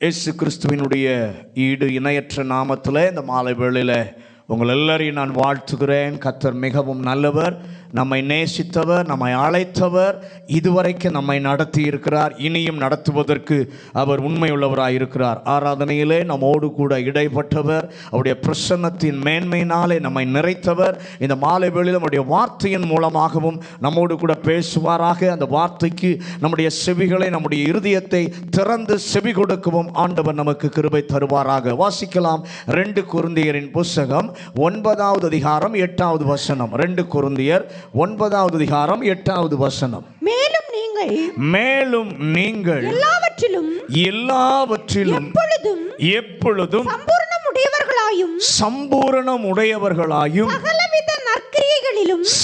இயேசு கிறிஸ்துவினுடைய ஈடு இணையற்ற நாமத்தில் இந்த மாலை வேளையில் உங்கள் எல்லாரையும் நான் வாழ்த்துகிறேன். கர்த்தர் மிகவும் நல்லவர், நம்மை நேசித்தவர், நம்மை அழைத்தவர், இதுவரைக்கும் நம்மை நடத்தி இருக்கிறார், இனியும் நடத்துவதற்கு அவர் உண்மையுள்ளவராக இருக்கிறார். ஆராதனையிலே நம்மோடு கூட இடைப்பட்டவர், அவருடைய பிரசன்னத்தின் மேன்மையினாலே நம்மை நிறைத்தவர். இந்த மாலை வேளையில் நம்முடைய வார்த்தையின் மூலமாகவும் நம்மோடு கூட பேசுவாராக. அந்த வார்த்தைக்கு நம்முடைய செவிகளை, நம்முடைய இருதயத்தை திறந்து செவி கொடுக்கவும் ஆண்டவர் நமக்கு கிருபை தருவாராக. வாசிக்கலாம் 2 கொரிந்தியரின் புஸ்தகம் 9வது அதிகாரம் 8வது வசனம். 2 கொரிந்தியர் 9வது அதிகாரம் 8வது வசனம். மேலும் நீங்கள் எல்லாவற்றிலும் எப்பொழுதும் சம்பூரணம் உடையவர்களாயும்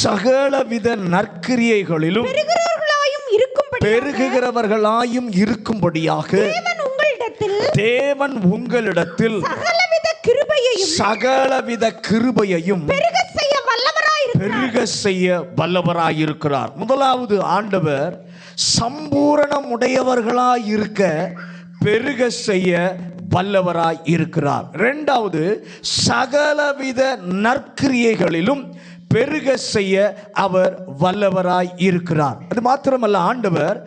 சகலவித நற்கிரியைகளிலும் பெருகுகிறவர்களாயும் இருக்கும்படியாக தேவன் உங்களிடத்தில் சகலவித கிருபையையும் பெருக செய்ய வல்லவராயிருக்கிறார். முதலாவது, ஆண்டவர் சம்பூரணம் உடையவர்களாய் இருக்க பெருக செய்ய வல்லவராய் இருக்கிறார். இரண்டாவது, சகலவித நற்கிரியைகளிலும் பெருக செய்ய அவர் வல்லவராய் இருக்கிறார். அது மாத்திரமல்ல, ஆண்டவர்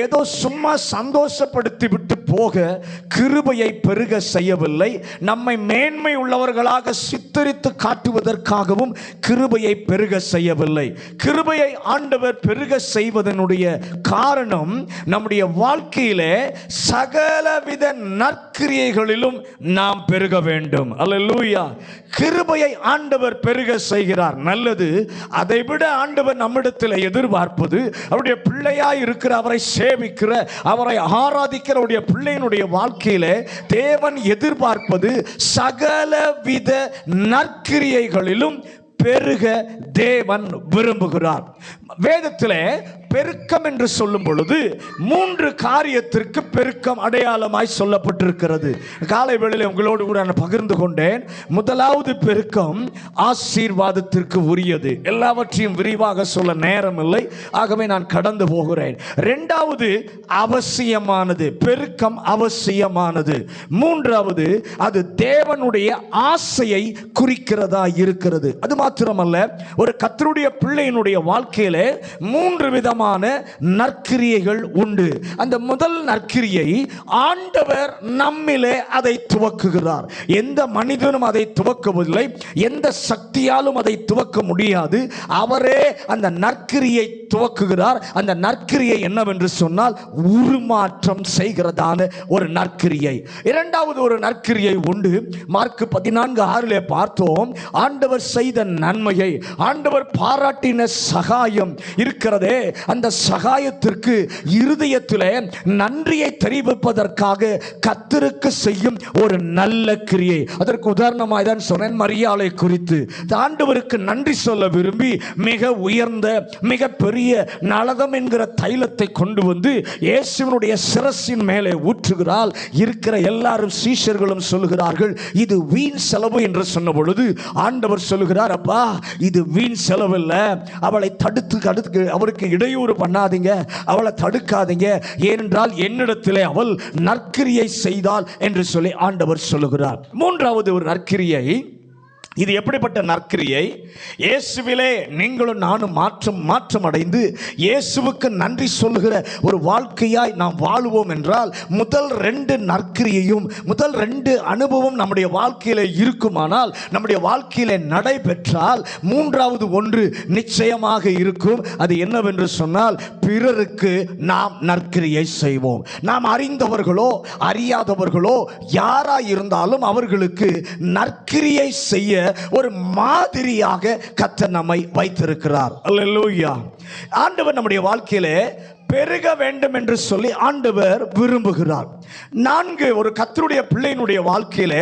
ஏதோ சும்மா சந்தோஷப்படுத்தி விட்டு போக கிருபையை பெருக செய்யவில்லை. நம்மை மேன்மை உள்ளவர்களாக சித்தரித்து காட்டுவதற்காகவும் கிருபையை பெருக செய்யவில்லை. கிருபையை ஆண்டவர் பெருக செய்வதனுடைய காரணம், நம்முடைய வாழ்க்கையிலே சகலவித நற்கிரியைகளிலும் நாம் பெருக வேண்டும். அல்லேலூயா. கிருபையை ஆண்டவர் பெருக செய்கிறார். நல்லது. அதைவிட ஆண்டவர் நம்மிடத்தில் எதிர்பார்ப்பது, அவருடைய பிள்ளையாய் இருக்கிற, அவரை சேவிக்கிற, அவரை ஆராதிக்கிற அவருடைய பிள்ளையினுடைய வாழ்க்கையிலே தேவன் எதிர்பார்ப்பது சகலவித நற்கிரியைகளிலும் பெருக தேவன் விரும்புகிறார். வேதத்திலே பெருக்கம் என்று சொல்லும் பொழுது 3 காரியத்திற்கு பெருக்கம் அடையாளமாய் சொல்லப்பட்டிருக்கிறது. காலை வேளையில் உங்களோடு கூட நான் பகிர்ந்து கொண்டேன். முதலாவது பெருக்கம் ஆசீர்வாதத்திற்கு உரியது. எல்லாவற்றையும் விரிவாக சொல்ல நேரம் இல்லை, ஆகவே நான் கடந்து போகிறேன். இரண்டாவது, அவசியமானது. பெருக்கம் அவசியமானது. மூன்றாவது, அது தேவனுடைய ஆசையை குறிக்கிறதா இருக்கிறது. அது மாத்திரமல்ல, ஒரு கர்த்தருடைய பிள்ளையினுடைய வாழ்க்கையிலே 3 விதமான நற்கிரியைகள் உண்டு. அந்த முதல் நற்கிரியை ஆண்டவர் நம்மிலே அதை துவக்குகிறார். எந்த மனிதனும் அதை துவக்கவில்லை, எந்த சக்தியாலும் அதை துவக்க முடியாது. அவரே அந்த நற்கிரியை துவக்குகிறார். அந்த நற்கிரியை என்னவென்று சொன்னால், உருமாற்றம் செய்கிறதான ஒரு நற்கிரியை. இரண்டாவது ஒரு நற்கிரியை உண்டு. மார்க் 14:6 பார்த்தோம். ஆண்டவர் செய்த நன்மையை, ஆண்டவர் பாராட்டின சகாயம் இருக்கிறதே, அந்த சகாயத்திற்கு இருதயத்திலே நன்றியை தெரிவிப்பதற்காக கர்த்தருக்கு செய்யும் ஒரு நல்ல கிரியை. அதற்கு உதாரணமாக தான் சொன்னேன், மரியாளை குறித்து. ஆண்டவருக்கு நன்றி சொல்ல விரும்பி மிக உயர்ந்த, மிக பெரிய நலதம் என்கிற தைலத்தை கொண்டு வந்து இயேசுவினுடைய சிரசின் மேலே ஊற்றுகிறாள். இருக்கிற எல்லாரும் சீஷர்களும் சொல்லுகிறார்கள், இது வீண் செலவு என்று சொன்ன பொழுது ஆண்டவர் சொல்லுகிறார், அப்பா இது வீண் செலவில்ல, அவளை தடுத்து அவருக்கு இடையூறு பண்ணாதீங்க, அவளை தடுக்காதீங்க, ஏனென்றால் என்னிடத்திலே அவள் நற்கிரியை செய்தாள் என்று சொல்லி ஆண்டவர் சொல்லுகிறார். மூன்றாவது ஒரு நற்கிரியை. இது எப்படிப்பட்ட நற்கிரியை? இயேசுவிலே நீங்களும் நானும் மாற்றம் அடைந்து இயேசுவுக்கு நன்றி சொல்லுகிற ஒரு வாழ்க்கையாய் நாம் வாழுவோம் என்றால், முதல் 2 நற்கிரியையும், முதல் 2 அனுபவம் நம்முடைய வாழ்க்கையில இருக்குமானால், நம்முடைய வாழ்க்கையில நடைபெற்றால், மூன்றாவது ஒன்று நிச்சயமாக இருக்கும். அது என்னவென்று சொன்னால், பிறருக்கு நாம் நற்கிரியை செய்வோம். நாம் அறிந்தவர்களோ அறியாதவர்களோ யாராய் இருந்தாலும் அவர்களுக்கு நற்கிரியை செய்ய ஒரு மாதிரியாக கர்த்தர் நம்மை வைத்திருக்கிறார். அல்லேலூயா. ஆண்டவர் நம்முடைய வாழ்க்கையிலே பெருக வேண்டும் என்று சொல்லி ஆண்டவர் விரும்புகிறார். 4 ஒரு கர்த்தருடைய பிள்ளையினுடைய வாழ்க்கையிலே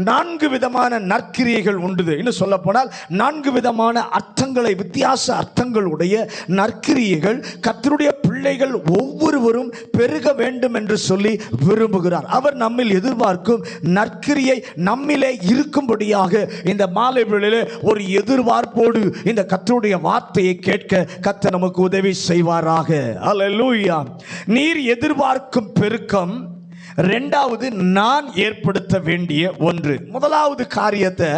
4 விதமான நற்கிரியைகள் உண்டு. இன்னும் சொல்ல போனால் 4 விதமான அர்த்தங்களை, வித்தியாச அர்த்தங்களுடைய நற்கிரியைகள் கர்த்தருடைய பிள்ளைகள் ஒவ்வொருவரும் பெருக வேண்டும் என்று சொல்லி விரும்புகிறார். அவர் நம்மில் எதிர்பார்க்கும் நற்கிரியை நம்மிலே இருக்கும்படியாக இந்த மாலை வேளையிலே ஒரு எதிர்பார்ப்போடு இந்த கர்த்தருடைய வார்த்தையை கேட்க கர்த்தர் நமக்கு உதவி செய்வாராக. அல்லேலூயா. நீர் எதிர்பார்க்கும் பெருக்கம் ரெண்டாவது நான் ஏற்படுத்த வேண்டிய ஒன்று. முதலாவது காரியத்தை,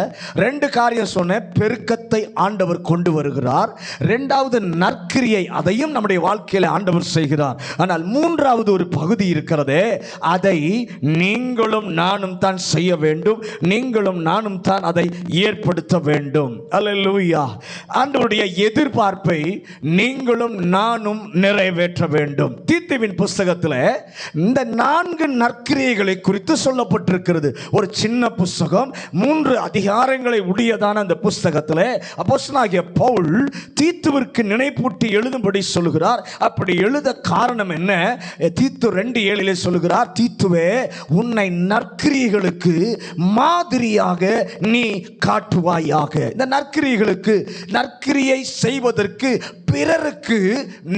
ரெண்டு காரியம் சொன்ன, பெருக்கத்தை ஆண்டவர் கொண்டு வருகிறார். ரெண்டாவது நற்கிரியை, அதையும் நம்முடைய வாழ்க்கையில் ஆண்டவர் செய்கிறார். ஆனால் மூன்றாவது ஒரு பகுதி இருக்கிறதே, அதை நீங்களும் நானும் தான் செய்ய வேண்டும். நீங்களும் நானும் தான் அதை ஏற்படுத்த வேண்டும். அல்லேலூயா. ஆண்டவருடைய எதிர்பார்ப்பை நீங்களும் நானும் நிறைவேற்ற வேண்டும். தீத்துவின் புஸ்தகத்தில் இந்த 4 நற்கிரியைகளை குறித்து சொல்லப்பட்டிருக்கிறது. ஒரு சின்ன புஸ்தகம், 3 அதிகாரங்களை உடையதான அந்த புஸ்தகத்தில் அப்போஸ்தலனாகிய பவுல் தீத்துவிற்கு நினைப்பூட்டி எழுதும்படி சொல்கிறார். அப்படி எழுத காரணம் என்ன? தீத்து 2:7 சொல்கிறார், தீத்துவே, உன்னை நற்கிரியைகளுக்கு மாதிரியாக நீ காட்டுவாயாக. இந்த நற்கிரியைகளுக்கு, நற்கிரியை செய்வதற்கு பிறருக்கு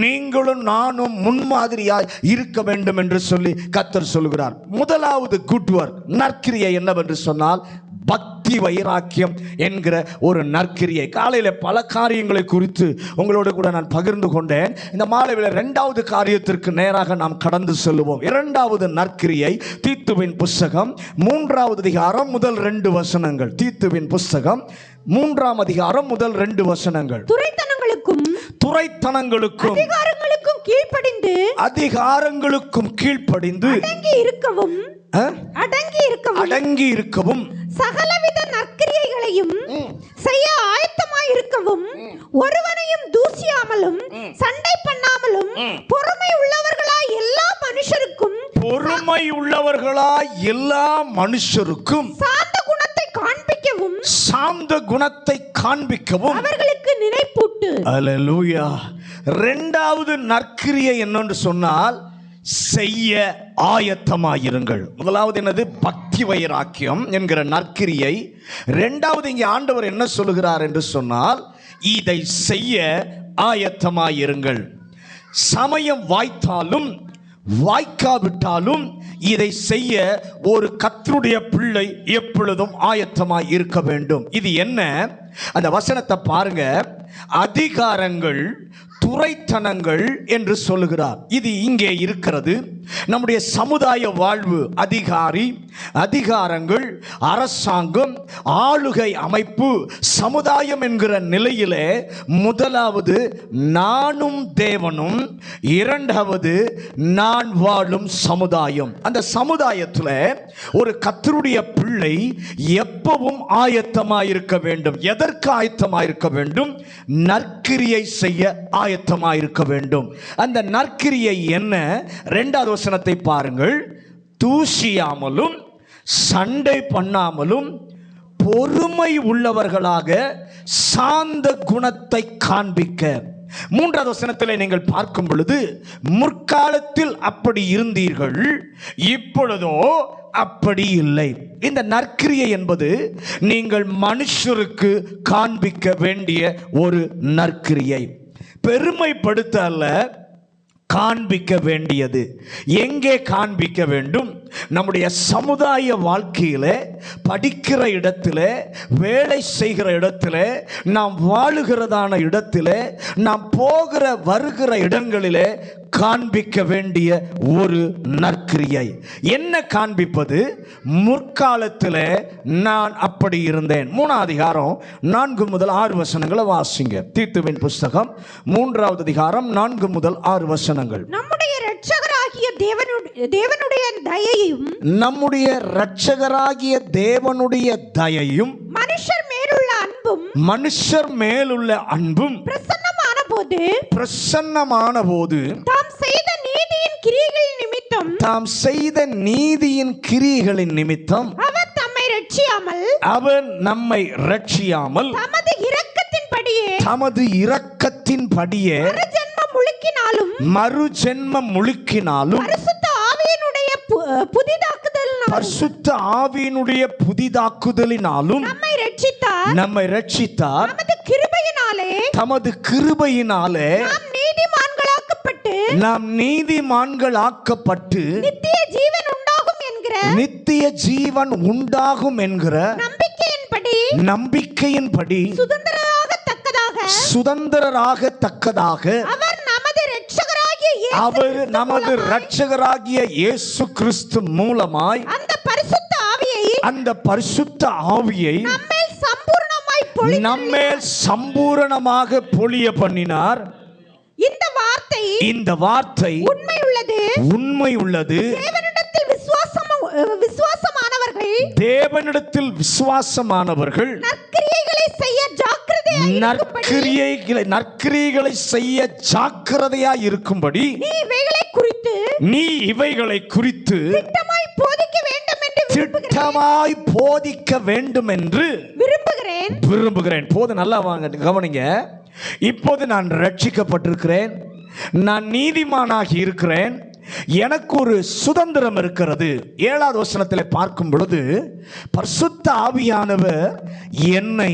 நீங்களும் நானும் முன்மாதிரியாய் இருக்க வேண்டும் என்று சொல்லி கர்த்தர் சொல்கிறார். முதலாவது குட் வர்க், நற்கிரியை என்னவென்று சொன்னால் பக்தி வைராக்கியம் என்கிற ஒரு நற்கிரியை. காலையில் பல காரியங்களை குறித்து உங்களோடு கூட நான் பகிர்ந்து கொண்டேன். இந்த மாலையில் இரண்டாவது காரியத்திற்கு நேராக நாம் கடந்து செல்லுவோம். இரண்டாவது நற்கிரியை தீத்துவின் புஸ்தகம் 3வது அதிகாரம் முதல் 2 வசனங்கள். தீத்துவின் புஸ்தகம் 3ஆம் அதிகாரம் முதல் 2 வசனங்கள். துரைத்தனங்களுக்கும் அதிகாரங்களுக்கும் கீழ்ப்படிந்து அடங்கி இருக்கவும் சகலவித நற்கிரியைகளையும் செய்ய ஆயத்தமாய் இருக்கவும், ஒருவனையும் தூசியாமலும் சண்டை பண்ணாமலும் பொறுமை உள்ளவர்களாய் எல்லா மனுஷருக்கும் சாந்த குணத்தை காண்பிக்கவும் அவர்களுக்கு நினைப்பூட்டு. அல்லேலூயா. இரண்டாவது நற்கிரியை என்னென்று சொன்னால் செய்ய ஆயத்தமாயிருங்கள். முதலாவது என்னது? பக்தி வைராக்கியம் என்கிற நற்கிரியை. இரண்டாவது இங்கே ஆண்டவர் என்ன சொல்லுகிறார் என்று சொன்னால், இதை செய்ய ஆயத்தமாயிருங்கள். சமயம் வாய்த்தாலும் வாய்க்காவிட்டாலும் இதை செய்ய ஒரு கர்த்தருடைய பிள்ளை எப்பொழுதும் ஆயத்தமாய் இருக்க வேண்டும். இது என்ன? அந்த வசனத்தை பாருங்க. அதிகாரங்கள், துரைத்தனங்கள் என்று சொல்லுகிறார். இது இங்கே இருக்கிறது. நம்முடைய சமுதாய வாழ்வு, அதிகாரங்கள், அரசாங்கம், ஆளுகை அமைப்பு, சமுதாயம் என்கிற நிலையிலே முதலாவது நானும் தேவனும், இரண்டாவது நான் வாழும் சமுதாயம். அந்த சமுதாயத்தில் ஒரு கர்த்தருடைய பிள்ளை எப்பவும் ஆயத்தமாயிருக்க வேண்டும். எதற்கு ஆயத்தமாயிருக்க வேண்டும்? நற்கிரியை செய்ய ஆயத்தமாயிருக்க வேண்டும். அந்த நற்கிரியை என்ன? 2வது வசனத்தை பாருங்கள். தூசியாமலும் சண்டை பண்ணாமலும் பொறுமை உள்ளவர்களாக சாந்த குணத்தை காண்பிக்க. 3வது வசனத்தில் நீங்கள் பார்க்கும் பொழுது, முற்காலத்தில் அப்படி இருந்தீர்கள், இப்பொழுதோ அப்படி இல்லை. இந்த நற்கிரியை என்பது நீங்கள் மனுஷருக்கு காண்பிக்க வேண்டிய ஒரு நற்கிரியை. பெருமைப்படுத்த அல்ல, காண்பிக்க வேண்டியது. எங்கே காண்பிக்க வேண்டும்? நம்முடைய சமுதாய வாழ்க்கையில், படிக்கிற இடத்துல, வேலை செய்கிற இடத்துல, நாம் வாழுகிறதான இடத்துல, நாம் போகிற வருகிற இடங்களிலே காண்பிக்க வேண்டிய ஒரு நற்கிரியை. என்ன காண்பிப்பது? முற்காலத்தில் நான் அப்படி இருந்தேன். 3ஆம் அதிகாரம் 4 முதல் 6 வசனங்களை வாசிங்க. தீத்துவின் புஸ்தகம் 3வது அதிகாரம் 4 முதல் 6 வசனங்கள். நம்முடைய இரட்சகராகிய தயையும் மனுஷர் மேலுள்ள அன்பும் பிரசன்னமான போது தாம் செய்த நீதியின் கிரியைகளின் நிமித்தம் அவர் நம்மை ரட்சியாமல் தமது இரக்கத்தின்படியே மறுஜென்மம் முழுக்கினாலும் பரிசுத்த ஆவியினுடைய புதிதாக்குதலினாலும் நம்மை ரட்சித்தார். தமது கிருபையினாலே நாம் நீதிமான்களாக்கப்பட்டு நித்திய ஜீவன் உண்டாகும் என்கிற நம்பிக்கையின்படி சுதந்திரராகத்தக்கதாக அவர் நமது இரட்சகராகிய இயேசு கிறிஸ்து மூலமாய் அந்த பரிசுத்த ஆவியை நம்மேல் சம்பூரணமாக பொழிய பண்ணினார். இந்த வார்த்தை உண்மை உள்ளது. தேவனிடத்தில் விசுவாசமானவர்கள் நற்கிரியைகளை செய்ய ஜாக்கிரதையாய் இருக்கும்படி நீ இவைகளை குறித்து திட்டமாய் போதிக்க வேண்டும் என்று விரும்புகிறேன். போது நல்லா வாங்க கவனிங்க. இப்போது நான் ரட்சிக்கப்பட்டிருக்கிறேன், நான் நீதிமானாகி இருக்கிறேன், எனக்கு ஒரு சுதந்திரம் இருக்கிறது. 7வது வசனத்தில் பார்க்கும் பொழுது பரிசுத்த ஆவியானவர் என்னை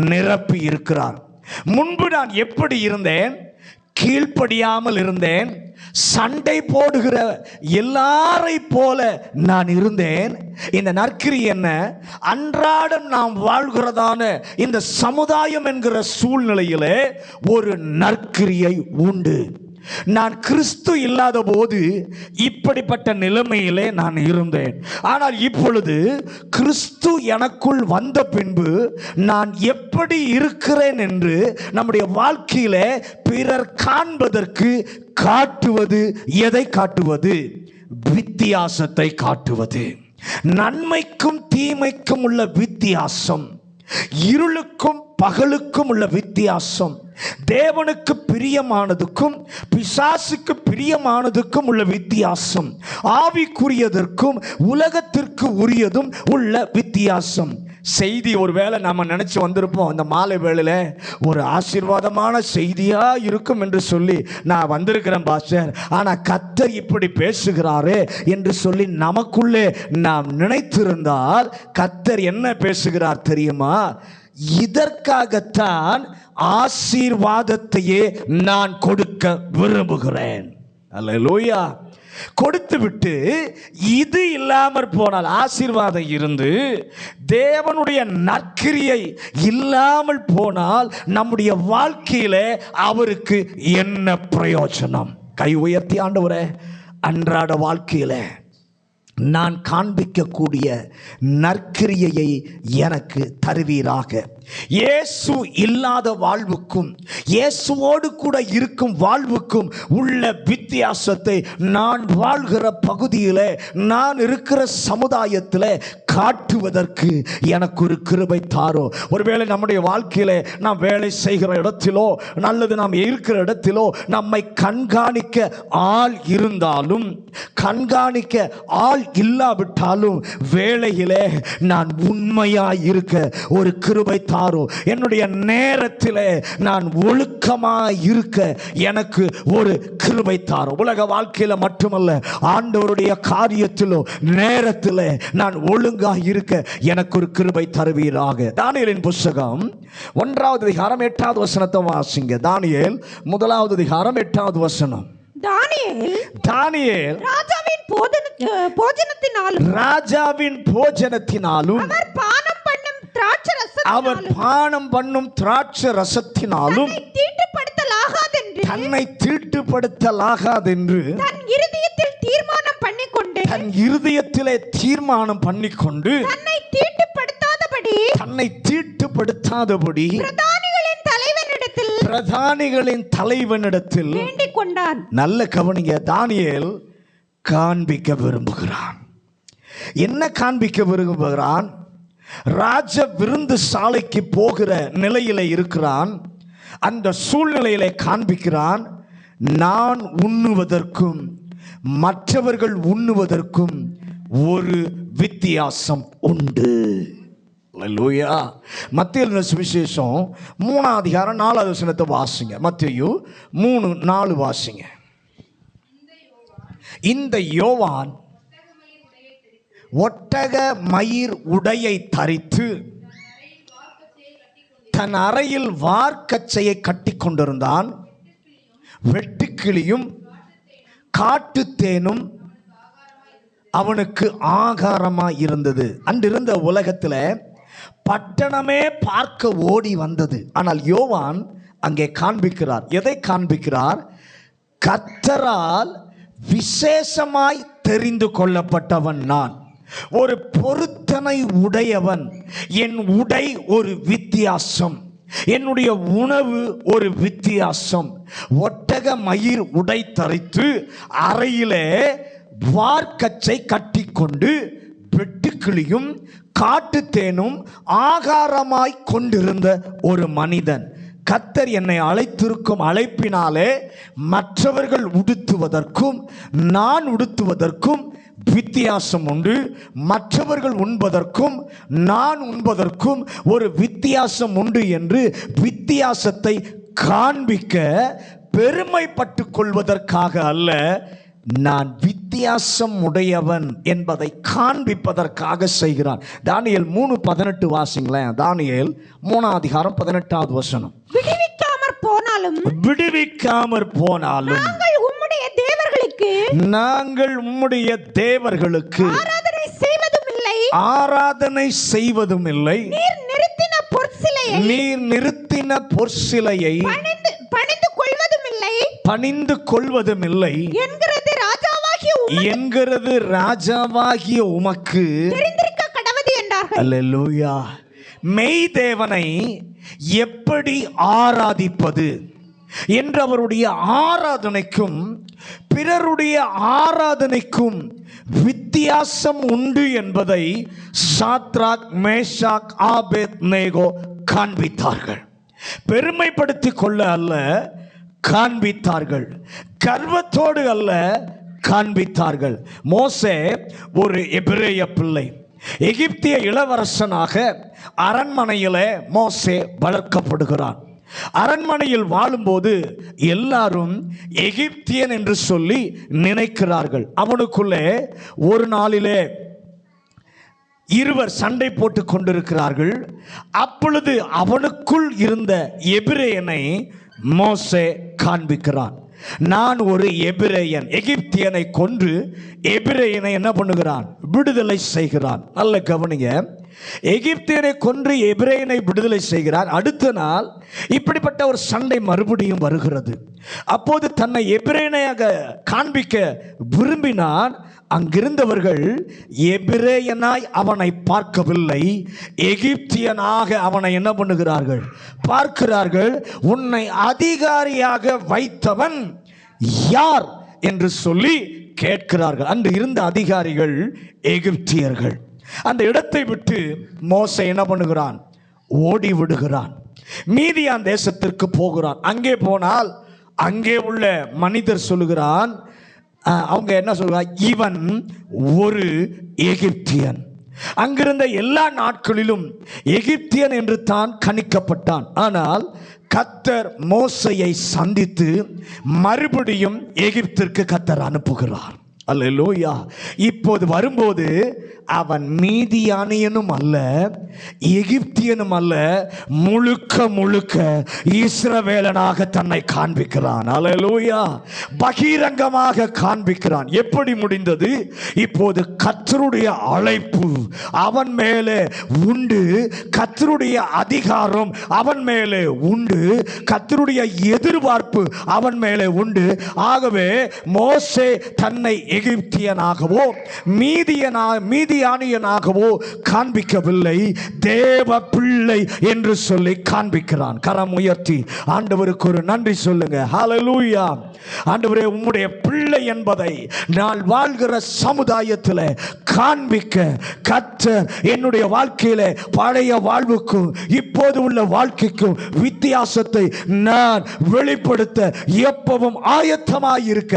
நிரப்பி இருக்கிறார். முன்பு நான் எப்படி இருந்தேன்? கீழ்ப்படியாமல் இருந்தேன், சண்டை போடுகிற எல்லாரை போல நான் இருந்தேன். இந்த நற்கிரி என்ன? அன்றாடம் நாம் வாழ்கிறதான இந்த சமுதாயம் என்கிற சூழ்நிலையிலே ஒரு நற்கிரியை உண்டு. நான் கிறிஸ்து இல்லாத போது இப்படிப்பட்ட நிலைமையிலே நான் இருந்தேன். ஆனால் இப்பொழுது கிறிஸ்து எனக்குள் வந்த பின்பு நான் எப்படி இருக்கிறேன் என்று நம்முடைய வாழ்க்கையிலே பிறர் காண்பதற்கு காட்டுவது. எதை காட்டுவது? வித்தியாசத்தை காட்டுவது. நன்மைக்கும் தீமைக்கும் உள்ள வித்தியாசம், இருளுக்கும் பகலுக்கும் உள்ள வித்தியாசம், தேவனுக்கு பிரியமானதுக்கும் பிசாசுக்கு பிரியமானதுக்கும் உள்ள வித்தியாசம், ஆவிக்குரியதற்கும் உலகத்திற்கு உரியதும் உள்ள வித்தியாசம். செய்தி ஒருவேளை நம்ம நினைச்சு வந்திருப்போம், இந்த மாலை வேளையில ஒரு ஆசீர்வாதமான செய்தியா இருக்கும் என்று சொல்லி நான் வந்திருக்கிறேன் பாஸ்டர், ஆனா கர்த்தர் இப்படி பேசுகிறாரே என்று சொல்லி நமக்குள்ளே நாம் நினைத்திருந்தால் கர்த்தர் என்ன பேசுகிறார் தெரியுமா? இதற்காகத்தான் ஆசீர்வாதத்தையே நான் கொடுக்க விரும்புகிறேன். அல்லேலூயா. கொடுத்து விட்டு இது இல்லாமற் போனால், ஆசீர்வாதம் இருந்து தேவனுடைய நற்கிரியை இல்லாமல் போனால் நம்முடைய வாழ்க்கையிலே அவருக்கு என்ன பிரயோஜனம்? கை உயர்த்தி, ஆண்டவரே, அன்றாட வாழ்க்கையில நான் காண்பிக்கக்கூடிய நற்கிரியையை எனக்கு தருவீராக. இயேசு இல்லாத வாழ்வுக்கும் இயேசுவோடு கூட இருக்கும் வாழ்வுக்கும் உள்ள வித்தியாசத்தை நான் வாழ்கிற பகுதியில், நான் இருக்கிற சமுதாயத்தில் காட்டுவதற்கு எனக்கு ஒரு கிருபை தாரோ. ஒருவேளை நம்முடைய வாழ்க்கையில நாம் வேலை செய்கிற இடத்திலோ அல்லது நாம் இருக்கிற இடத்திலோ நம்மை கண்காணிக்க ஆள் இருந்தாலும், கண்காணிக்க ஆள் இல்லாவிட்டாலும், வேலையிலே நான் உண்மையாய் இருக்க ஒரு கிருபை தாரோ. என்னுடைய நேரத்திலே நான் ஒழுக்கமாய் இருக்க எனக்கு ஒரு கிருபை தாரோ. உலக வாழ்க்கையில மட்டுமல்ல, ஆண்டவருடைய காரியத்திலோ நேரத்திலே நான் ஒழுங்காய் இருக்க எனக்கு ஒரு கிருபை தருவீராக. தானியேலின் புத்தகம் 1வது அதிகாரம் 8வது வசனத்தை வாசிங்க. தானியேல் 1வது அதிகாரம் 8வது வசனம். தானியேல் ராஜாவின் போஜனத்தினாலும் அவர் பானம் பண்ணும் திராட்சை ரசத்தினாலும் தன்னை தீட்டுப்படுத்தலாகாதென்று தன் இருதயத்திலே தீர்மானம் பண்ணிக்கொண்டு தன்னை தீட்டுப்படுத்தாதபடி பிரதானிகளின் தலைவனிடத்தில் வேண்டிக் கொண்டான். நல்ல கவனிங்க, தானியேல் காண்பிக்க விரும்புகிறான். என்ன காண்பிக்க விரும்புகிறான்? ராஜ விருந்து சாலைக்கு போகிற நிலையில இருக்கிறான். அந்த சூழ்நிலையில காண்பிக்கிறான், நான் உண்ணுவதற்கும் மற்றவர்கள் உண்ணுவதற்கும் ஒரு வித்தியாசம் உண்டு. அல்லேலூயா. மத்தேயு சுவிசேஷம் 3வது அதிகாரம் 4வது வசனத்தை வாசிங்க. மத்தேயு 3:4 வாசிங்க. இந்த யோவான் ஒட்டக மயிர் உடையை தரித்து தன் அறையில் வார்க்கச்சையை கட்டி கொண்டிருந்தான். வெட்டுக்கிளியும் காட்டுத்தேனும் அவனுக்கு ஆகாரமாய் இருந்தது. அன்றிருந்த உலகத்தில் பட்டணமே பார்க்க ஓடி வந்தது. ஆனால் யோவான் அங்கே காண்பிக்கிறார். எதை காண்பிக்கிறார்? கர்த்தரால் விசேஷமாய் தெரிந்து கொள்ளப்பட்டவன் நான். ஒரு பொருத்தனை உடையவன். என் உடை ஒரு வித்தியாசம், என்னுடைய உணவு ஒரு வித்தியாசம். ஒட்டக மயிர் உடை தரித்து அறையிலே வார்க்கச்சை கட்டிக்கொண்டு வெட்டுக்கிளியும் காட்டுத்தேனும் ஆகாரமாய் கொண்டிருந்த ஒரு மனிதன். கர்த்தர் என்னை அழைத்திருக்கும் அழைப்பினாலே மற்றவர்கள் உடுத்துவதற்கும் நான் உடுத்துவதற்கும் வித்தியாசம் உண்டு. மற்றவர்கள் உண்பதற்கும் நான் உண்பதற்கும் ஒரு வித்தியாசம் உண்டு என்று வித்தியாசத்தை காண்பிக்க பெருமைப்பட்டு கொள்வதற்காக அல்ல, நான் வித்தியாசம் உடையவன் என்பதை காண்பிப்பதற்காக செய்கிறான். தானியேல் 3:18 வாசிங்களேன். தானியேல் 3:18 விடுவிக்காமற் போனாலும் நாங்கள் உம்முடைய தேவர்களுக்கு ஆராதனை செய்வதும் இல்லை, நீர் நிறுத்தின பொற்சிலையை பணிந்து கொள்வதும் இல்லை என்கிறது ராஜாவாகிய உமக்கு அல்லேலூயா. மெய் தேவனை எப்படி ஆராதிப்பது என்ற அவருடைய ஆராதனைக்கும் பிறருடைய ஆராதனைக்கும் வித்தியாசம் உண்டு என்பதை சாத்ராக், மேஷாக், ஆபேத்நேகோ காண்பித்தார்கள். பெருமைப்படுத்திக் கொள்ள அல்ல, காண்பித்தார்கள். கர்வத்தோடு அல்ல, காண்பித்தார்கள். மோசே ஒரு எபிரேய பிள்ளை. எகிப்திய இளவரசனாக அரண்மனையிலே மோசே வளர்க்கப்படுகிறான். அரண்மனையில் வாழும்போது எல்லாரும் எகிப்தியன் என்று சொல்லி நினைக்கிறார்கள். அவனுக்குள்ளே ஒரு நாளிலே இருவர் சண்டை போட்டு கொண்டிருக்கிறார்கள். அப்பொழுது அவனுக்குள் இருந்த எபிரேயனை மோசே காண்பிக்கிறான். நான் ஒரு எபிரேயன். எகிப்தியனை கொன்று எபிரேயனை என்ன பண்ணுகிறான்? விடுதலை செய்கிறான். நல்ல கவனிங்க. எகிப்தியனை கொன்று எபிரேயனை விடுதலை செய்கிறார். அடுத்த நாள் இப்படிப்பட்ட ஒரு சண்டை மறுபடியும் வருகிறது. அப்போது தன்னை எபிரேயனாக காண்பிக்க விரும்பினான். அங்கிருந்தவர்கள் எபிரேயனாய் அவனை பார்க்கவில்லை, எகிப்தியனாக அவனை என்ன பண்ணுகிறார்கள்? பார்க்கிறார்கள். உன்னை அதிகாரியாக வைத்தவன் யார் என்று சொல்லி கேட்கிறார்கள். அன்று இருந்த அதிகாரிகள் எகிப்தியர்கள். அந்த இடத்தை விட்டு மோசே என்ன பண்ணுகிறான்? ஓடி விடுகிறான். மீதியான் தேசத்திற்கு போகிறான். அங்கே போனால் அங்கே உள்ள மனிதர் சொல்லுகிறான், அவங்க என்ன சொல்றாங்க? இவன் ஒரு எகிப்தியன். அங்கிருந்த எல்லா நாட்களிலும் எகிப்தியன் என்று தான் கணிக்கப்பட்டான். ஆனால் கர்த்தர் மோசேயை சந்தித்து மறுபடியும் எகிப்திற்கு கர்த்தர் அனுப்புகிறார். அல்லேலூயா. இப்போது வரும்போது அவன் மீதியானியனும் அல்ல, எகிப்தியனும் அல்ல, முழுக்க முழுக்க இஸ்ரவேலனாக தன்னை காண்பிக்கிறான். அல்லேலூயா. பகிரங்கமாக காண்பிக்கிறான். எப்படி முடிந்தது? இப்போது கர்த்தருடைய அழைப்பு அவன் மேலே உண்டு, கர்த்தருடைய அதிகாரம் அவன் மேலே உண்டு, கர்த்தருடைய எதிர்பார்ப்பு அவன் மேலே உண்டு. ஆகவே மோசே தன்னை எகிப்தியனாகவோ மீதியானியனாகவோ காண்பிக்கவில்லை, தேவ பிள்ளை என்று சொல்லி காண்பிக்கிறான். கரம் உயர்த்தி ஆண்டவருக்கு ஒரு நன்றி சொல்லுங்க. ஹல்லேலூயா. ஆண்டவரே, உம்முடைய பிள்ளை என்பதை நான் வாழ்கிற சமுதாயத்தில் காண்பிக்க கர்த்தர் என்னுடைய வாழ்க்கையில பழைய வாழ்வுக்கும் இப்போது உள்ள வாழ்க்கைக்கும் வித்தியாசத்தை நான் வெளிப்படுத்த எப்பவும் ஆயத்தமாயிருக்க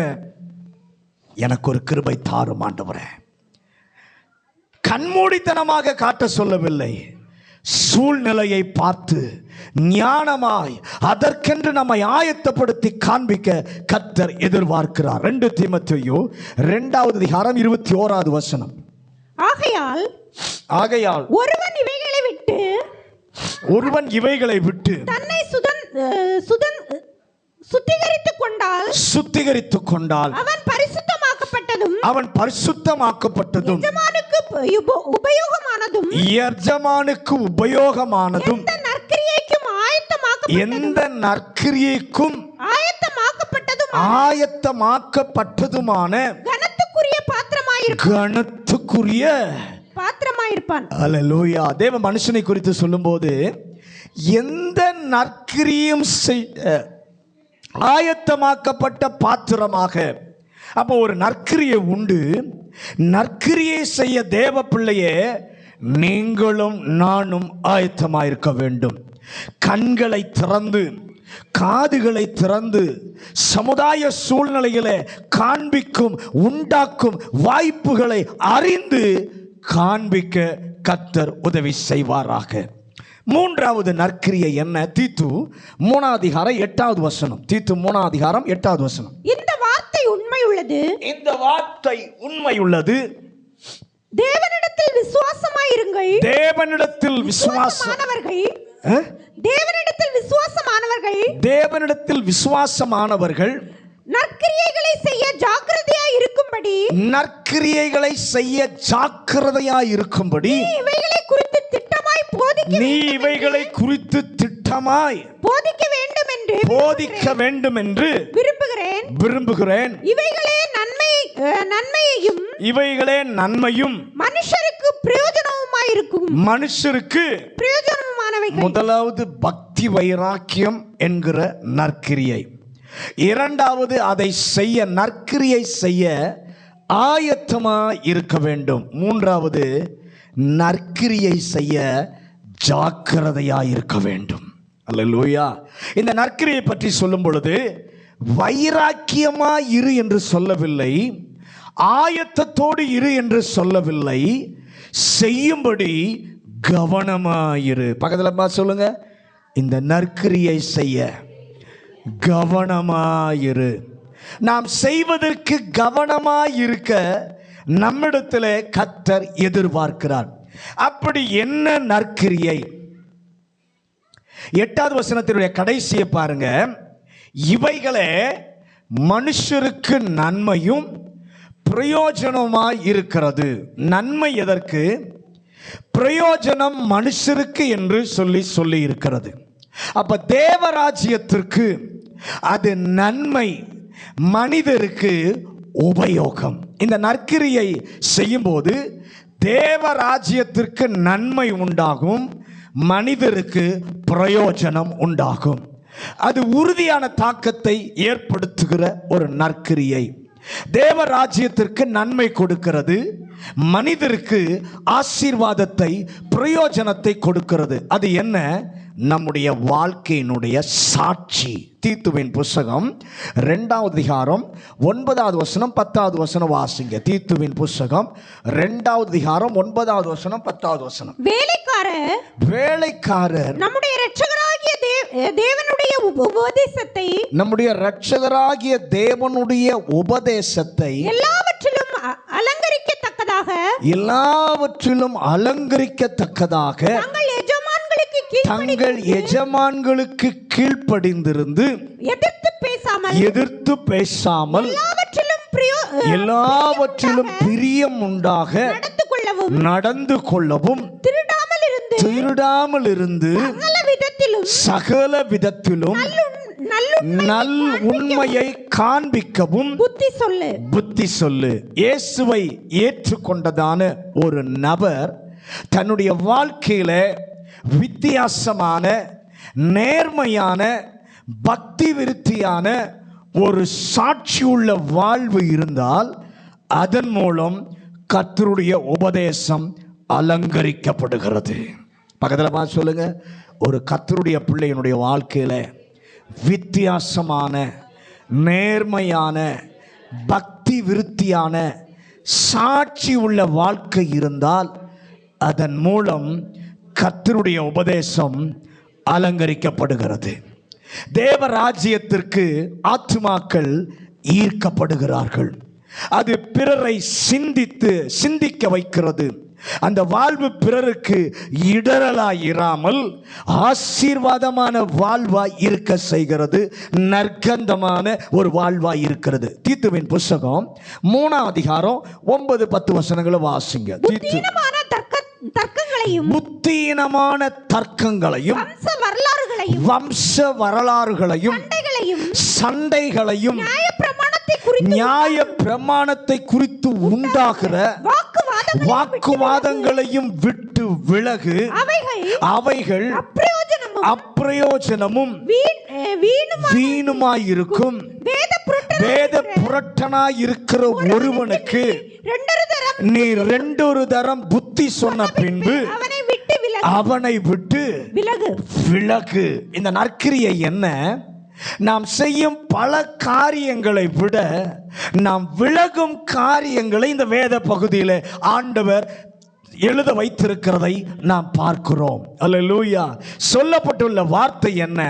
எனக்கு ஒரு கிருபை தாரும் ஆண்டவரே. கண்மூடித்தனமாக காட்ட சொல்லவில்லை, சூழ்நிலையை பார்த்து ஞானமாய் அதற்கென்று நம்மை ஆயத்தப்படுத்தி காண்பிக்க கர்த்தர் எதிர்பார்க்கிறார். 2 தீமோத்தேயு 2:21 ஆகையால் ஒருவன் இவைகளை விட்டு தன்னை சுத்திகரித்துக் கொண்டால் அவன் பரிசுத்தமாக்கப்பட்டதும் எஜமானுக்கு உபயோகமானதும் எந்த நற்கிரியைக்கும் ஆயத்தமாக்கப்பட்டதுமான கனத்துக்குரிய பாத்திரமாயிருப்பான். அல்லேலூயா. தேவ மனுஷனை குறித்து சொல்லும்போது எந்த நற்கிரியும் ஆயத்தமாக்கப்பட்ட பாத்திரமாக. அப்போ ஒரு நற்கிரியை உண்டு. நற்கிரியை செய்ய தேவ பிள்ளையே நீங்களும் நானும் ஆயத்தமாயிருக்க வேண்டும். கண்களை திறந்து காதுகளை திறந்து சமுதாய சூழ்நிலைகளை காண்பிக்கும் உண்டாக்கும் வாய்ப்புகளை அறிந்து காண்பிக்க கர்த்தர் உதவி செய்வாராக. மூன்றாவது நற்கிரியை என்ன? தீத்து 3:8. தீத்து 3:8. இந்த வார்த்தை உண்மை உள்ளது. இந்த வார்த்தை உண்மை உள்ளது. தேவனிடத்தில் விசுவாசமாயிருங்கள். தேவனிடத்தில் விசுவாசமானவர்கள் நற்கிரியைகளை செய்ய ஜாக்கிரதையாய் இருக்கும்படி இவைகளை குறித்து திட்டமாய் போதிக்க வேண்டும் என்று விரும்புகிறேன். இவைகளே நன்மையும் மனுஷருக்கு பிரயோஜனமானவைகள். முதலாவது பக்தி வைராக்கியம் என்கிற நற்கிரியை. இரண்டாவது அதை செய்ய, நற்கிரியை செய்ய ஆயத்தமாய் இருக்க வேண்டும். மூன்றாவது நற்கிரியை செய்ய ஜாக்கிரதையாய் இருக்க வேண்டும். அல்லேலூயா. இந்த நற்கிரியை பற்றி சொல்லும் பொழுது வைராக்கியமாய் இரு என்று சொல்லவில்லை, ஆயத்தத்தோடு இரு என்று சொல்லவில்லை, செய்யும்படி கவனமாயிரு. பக்கத்தில் சொல்லுங்க, இந்த நற்கிரியை செய்ய கவனமாயிரு. நாம் செய்வதற்கு கவனமாயிருக்க நம்மிடத்தில் கர்த்தர் எதிர்பார்க்கிறார். அப்படி என்ன நற்கிரியை? 8வது வசனத்தினுடைய கடைசியை பாருங்க. இவைகளே மனுஷருக்கு நன்மையும் பிரயோஜனமாய் இருக்கிறது. நன்மை எதற்கு? பிரயோஜனம் மனுஷருக்கு என்று சொல்லி இருக்கிறது. அப்ப தேவராஜ்யத்திற்கு அது நன்மை, மனிதருக்கு உபயோகம். இந்த நற்கிரியை செய்யும்போது தேவராஜ்யத்திற்கு நன்மை உண்டாகும், மனிதருக்கு பிரயோஜனம் உண்டாகும். அது உறுதியான தாக்கத்தை ஏற்படுத்துகிற ஒரு நற்கிரியை. தேவராஜ்யத்திற்கு நன்மை கொடுக்கிறது, மனிதருக்கு ஆசீர்வாதத்தை பிரயோஜனத்தை கொடுக்கிறது. அது என்ன? நம்முடைய வாழ்க்கையினுடைய சாட்சி. தீத்துவின் புஸ்தகம் 2வது அதிகாரம் 9வது வசனம் 10வது வசனம் வாசிங்க. தீத்துவின் புஸ்தகம் 2வது அதிகாரம் 9வது வசனம் 10வது வசனம். வேலைக்காரர் நம்முடைய இரட்சகராகிய தேவனுடைய உபதேசத்தை எல்லாவற்றிலும் அலங்கரிக்கத்தக்கதாக தங்கள் எஜமான்களுக்கு கீழ்ப்படிந்திருந்து எதிர்த்து பேசாமல் எல்லாவற்றிலும் பிரியம் உண்டாக நடந்து கொள்ளவும் திருடாமல் இருந்து சகல விதத்திலும் நல் உண்மையை காண்பிக்கவும் புத்தி சொல்லு. இயேசுவை ஏற்றுக்கொண்டதான ஒரு நபர் தன்னுடைய வாழ்க்கையில வித்தியாசமான, நேர்மையான, பக்தி விருத்தியான ஒரு சாட்சியுள்ள வாழ்வு இருந்தால் அதன் மூலம் கர்த்தருடைய உபதேசம் அலங்கரிக்கப்படுகிறது. பக்கத்தில் சொல்லுங்க, ஒரு கர்த்தருடைய பிள்ளையினுடைய வாழ்க்கையில வித்தியாசமான, நேர்மையான, பக்தி விருத்தியான, சாட்சி உள்ள வாழ்க்கை இருந்தால் அதன் மூலம் கர்த்தருடைய உபதேசம் அலங்கரிக்கப்படுகிறது. தேவராஜ்யத்திற்கு ஆத்துமாக்கள் ஈர்க்கப்படுகிறார்கள். அது பிறரை சிந்திக்க வைக்கிறது. அந்த வாழ்வு பிறருக்கு இடரலாய் இராமல் ஆசீர்வாதமான வாழ்வாய் இருக்க செய்கிறது. நற்கந்தமான ஒரு வாழ்வாய் இருக்கிறது. தீத்துவின் புஸ்தகம் 3வது அதிகாரம் 9-10 வசனங்களை வாசிங்க. புத்தீனமான தர்க்கங்களையும் வம்ச வரலாறுகளையும் சண்டைகளையும் நியாய பிரமாணத்தை குறித்து உண்டாகிற வாக்குவாதங்களையும் விட்டு விலகு. அவைகள் அப்பிரயோஜனமும் வீணுமாயிருக்கும். வேத புரட்டனாய் இருக்கிற ஒருவனுக்கு நீ 2 தரம் புத்தி சொன்ன பின்பு அவனை விட்டு விலகு. இந்த நற்கிரியை என்ன? நாம் செய்யும் பல காரியங்களை விட நாம் விலகும் காரியங்களை இந்த வேத பகுதியில் ஆண்டவர் எழுத வைத்திருக்கிறதை நாம் பார்க்கிறோம். அல்லேலூயா. சொல்லப்பட்டுள்ள வார்த்தை என்ன?